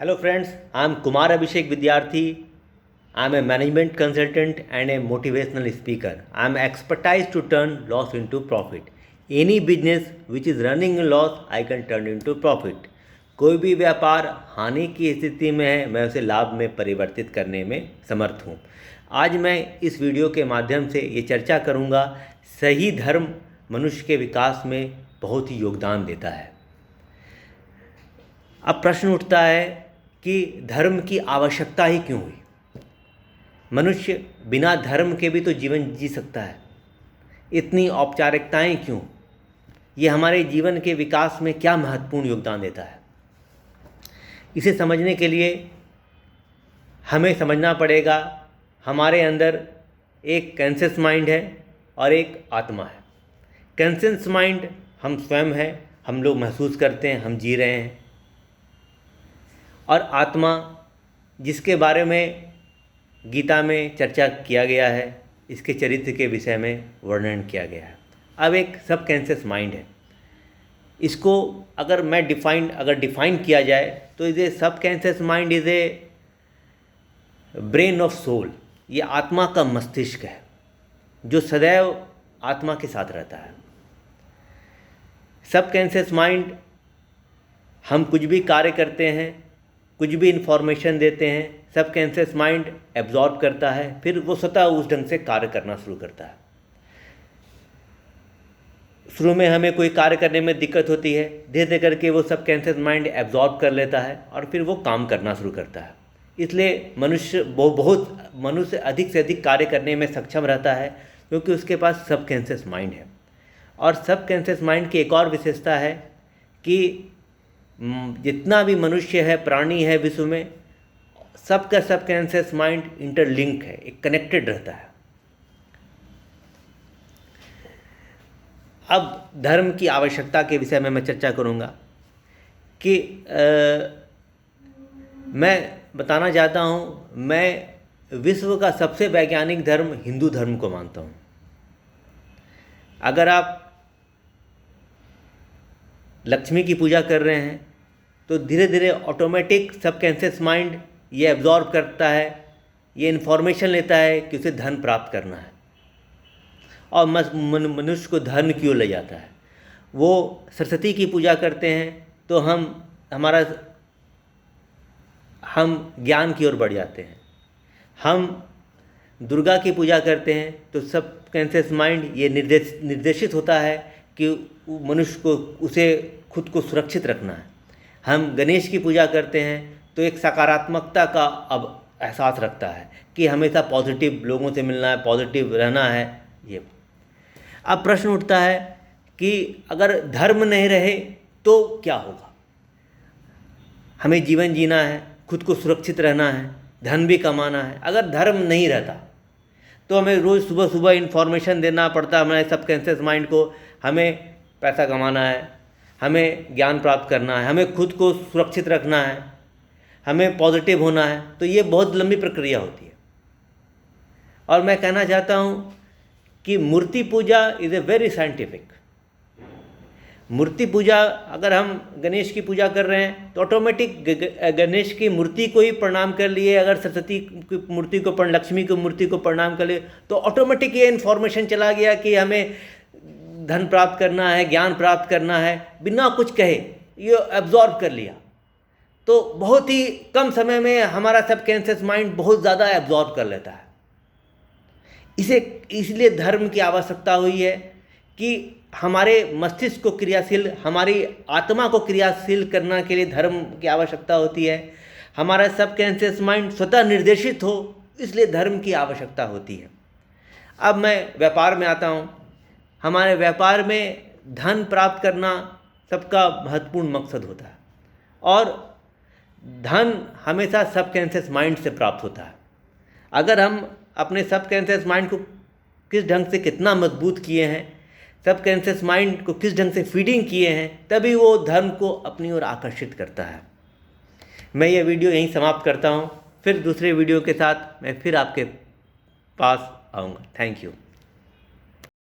Hello friends, I am Kumar Abhishek Vidyarthi. I am a management consultant and a motivational speaker. I am expertise to turn loss into profit. Any business which is running in loss, I can turn into profit. कोई भी व्यापार हानि की स्थिति में है, मैं उसे लाभ में परिवर्तित करने में समर्थ हूँ। आज मैं इस वीडियो के माध्यम से ये चर्चा करूँगा, सही धर्म मनुष्य के विकास में बहुत ही योगदान देता है। अब प्रश्न उठता है कि धर्म की आवश्यकता ही क्यों हुई? मनुष्य बिना धर्म के भी तो जीवन जी सकता है, इतनी औपचारिकताएं क्यों? ये हमारे जीवन के विकास में क्या महत्वपूर्ण योगदान देता है? इसे समझने के लिए हमें समझना पड़ेगा, हमारे अंदर एक कॉन्शियस माइंड है और एक आत्मा है। कॉन्शियस माइंड हम स्वयं हैं, हम लोग महसूस करते हैं, हम जी रहे हैं, और आत्मा जिसके बारे में गीता में चर्चा किया गया है, इसके चरित्र के विषय में वर्णन किया गया है। अब एक सब कॉन्शियस माइंड है, इसको अगर डिफाइन किया जाए तो is a subconscious mind is a brain of soul. ये आत्मा का मस्तिष्क है जो सदैव आत्मा के साथ रहता है। सब कॉन्शियस माइंड, हम कुछ भी कार्य करते हैं, कुछ भी इन्फॉर्मेशन देते हैं, सब कॉन्शियस माइंड एब्जॉर्ब करता है, फिर वो स्वतः उस ढंग से कार्य करना शुरू करता है। शुरू में हमें कोई कार्य करने में दिक्कत होती है, धीरे धीरे करके वो सब कॉन्शियस माइंड एब्जॉर्ब कर लेता है और फिर वो काम करना शुरू करता है। इसलिए मनुष्य अधिक से अधिक कार्य करने में सक्षम रहता है, क्योंकि उसके पास सब कॉन्शियस माइंड है। और सब कॉन्शियस माइंड की एक और विशेषता है कि जितना भी मनुष्य है, प्राणी है विश्व में, सबका सब कॉन्शियस माइंड इंटरलिंक है, एक कनेक्टेड रहता है। अब धर्म की आवश्यकता के विषय में मैं चर्चा करूंगा कि मैं बताना चाहता हूं, मैं विश्व का सबसे वैज्ञानिक धर्म हिंदू धर्म को मानता हूं। अगर आप लक्ष्मी की पूजा कर रहे हैं तो धीरे धीरे ऑटोमेटिक सब कॉन्शियस माइंड ये एब्जॉर्ब करता है, ये इन्फॉर्मेशन लेता है कि उसे धन प्राप्त करना है, और मनुष्य को धन क्यों ले जाता है। वो सरस्वती की पूजा करते हैं तो हम ज्ञान की ओर बढ़ जाते हैं। हम दुर्गा की पूजा करते हैं तो सब कॉन्शियस माइंड ये निर्देशित होता है कि मनुष्य को उसे खुद को सुरक्षित रखना है। हम गणेश की पूजा करते हैं तो एक सकारात्मकता का अब एहसास रखता है कि हमेशा पॉजिटिव लोगों से मिलना है, पॉजिटिव रहना है। ये अब प्रश्न उठता है कि अगर धर्म नहीं रहे तो क्या होगा? हमें जीवन जीना है, खुद को सुरक्षित रहना है, धन भी कमाना है। अगर धर्म नहीं रहता तो हमें रोज़ सुबह सुबह इन्फॉर्मेशन देना पड़ता हमारे सब कॉन्शियस माइंड को, हमें पैसा कमाना है, हमें ज्ञान प्राप्त करना है, हमें खुद को सुरक्षित रखना है, हमें पॉजिटिव होना है। तो ये बहुत लंबी प्रक्रिया होती है। और मैं कहना चाहता हूँ कि मूर्ति पूजा इज़ ए वेरी साइंटिफिक। मूर्ति पूजा, अगर हम गणेश की पूजा कर रहे हैं तो ऑटोमेटिक गणेश की मूर्ति को ही प्रणाम कर लिए, अगर सरस्वती की मूर्ति को, लक्ष्मी की मूर्ति को प्रणाम कर लिए तो ऑटोमेटिक ये इन्फॉर्मेशन चला गया कि हमें धन प्राप्त करना है, ज्ञान प्राप्त करना है, बिना कुछ कहे ये एब्जॉर्ब कर लिया। तो बहुत ही कम समय में हमारा सब कॉन्शियस माइंड बहुत ज़्यादा एब्जॉर्ब कर लेता है। इसलिए धर्म की आवश्यकता हुई है कि हमारे मस्तिष्क को क्रियाशील, हमारी आत्मा को क्रियाशील करने के लिए धर्म की आवश्यकता होती है। हमारा सब कॉन्शियस माइंड स्वतः निर्देशित हो, इसलिए धर्म की आवश्यकता होती है। अब मैं व्यापार में आता हूँ। हमारे व्यापार में धन प्राप्त करना सबका महत्वपूर्ण मकसद होता है, और धन हमेशा सब कॉन्शियस माइंड से प्राप्त होता है। अगर हम अपने सब कॉन्शियस माइंड को किस ढंग से कितना मजबूत किए हैं, सब कॉन्शियस माइंड को किस ढंग से फीडिंग किए हैं, तभी वो धर्म को अपनी ओर आकर्षित करता है। मैं ये वीडियो यहीं समाप्त करता हूँ, फिर दूसरे वीडियो के साथ मैं फिर आपके पास आऊँगा। Thank you.